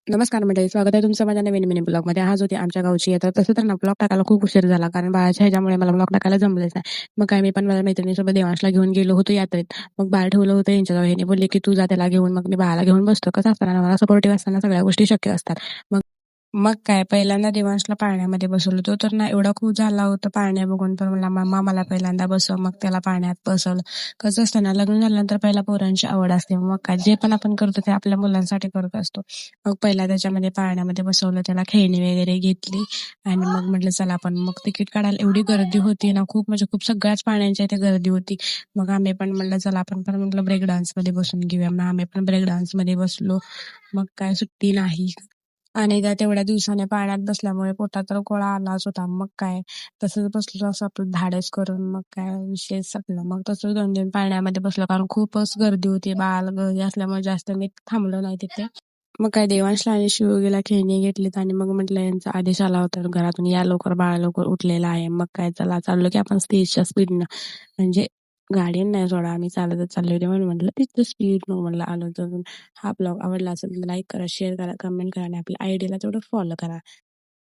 नमस्कार मंडळी, स्वागत आहे तुमचं माझ्या नवीन मिनी ब्लॉगमध्ये. आज होती आमच्या गावची यात्रा. तसं तर ना ब्लॉग टाकायला खूप उशीर झाला, कारण बाळाच्या ह्याच्यामुळे मला ब्लॉग टाकायला जमलेच नाही. मग काय मी पण माझ्या मैत्रिणीसोबत देवांशला घेऊन गेलो होतो यात्रेत. मग बाळ ठेवलं होतं यांच्याजवळ. ह्याने बोलले की तू जा त्याला घेऊन. मग मी बाळाला घेऊन बसतो. कसं असताना मला सपोर्टिव्ह असताना सगळ्या गोष्टी शक्य असतात. मग मग काय पहिल्यांदा देवांशला पाळण्यामध्ये बसवलं. तो तर ना एवढा खुश झाला होता पाळण्या बघून. तर म्हणला, "मम्मा मला पहिल्यांदा बसव." मग त्याला पाळण्यात बसवलं. कसं असतं ना, लग्न झाल्यानंतर पहिला पोरांची आवड असते. मग काय जे पण आपण करतो ते आपल्या मुलांसाठी करत असतो. मग पहिला त्याच्यामध्ये पाळण्यामध्ये बसवलं, त्याला खेळणी वगैरे घेतली आणि मग म्हटलं चला आपण. मग तिकीट काढायला एवढी गर्दी होती ना, खूप म्हणजे खूप सगळ्याच पाळण्यांच्या इथे गर्दी होती. मग आम्ही पण म्हटलं चला आपण पण म्हटलं ब्रेक डान्समध्ये बसून घेऊया. मग आम्ही पण ब्रेक डान्समध्ये बसलो. मग काय सुट्टी नाही. आणि त्या तेवढ्या दिवसाने पाळण्यात बसल्यामुळे पोटात तर गोळा आलाच होता. मग काय तसंच बसलो असं आपलं धाडस करून. मग काय विषय संपला. मग तसंच 2 दिन पाळण्यामध्ये बसलो, कारण खूपच गर्दी होती. बाळ घरी असल्यामुळे जास्त मी थांबलो नाही तिथे. मग काय देवांशला आणि शिवगीला खेळणी घेतलीत आणि मग म्हटलं यांचा आदेश आला होता घरातून, या लवकर बाळा लवकर उठलेला आहे. मग काय चला चाललो की आपण स्टेजच्या स्पीडनं, म्हणजे गाडीनं नाही सोडा, आम्ही चालतच चाललो होते. म्हणून म्हटलं तिथं स्पीड मग म्हणलं आलो तर. हा ब्लॉग आवडला असेल तर लाईक करा, शेअर करा, कमेंट करा आणि आपल्या आयडीला तेवढं फॉलो करा.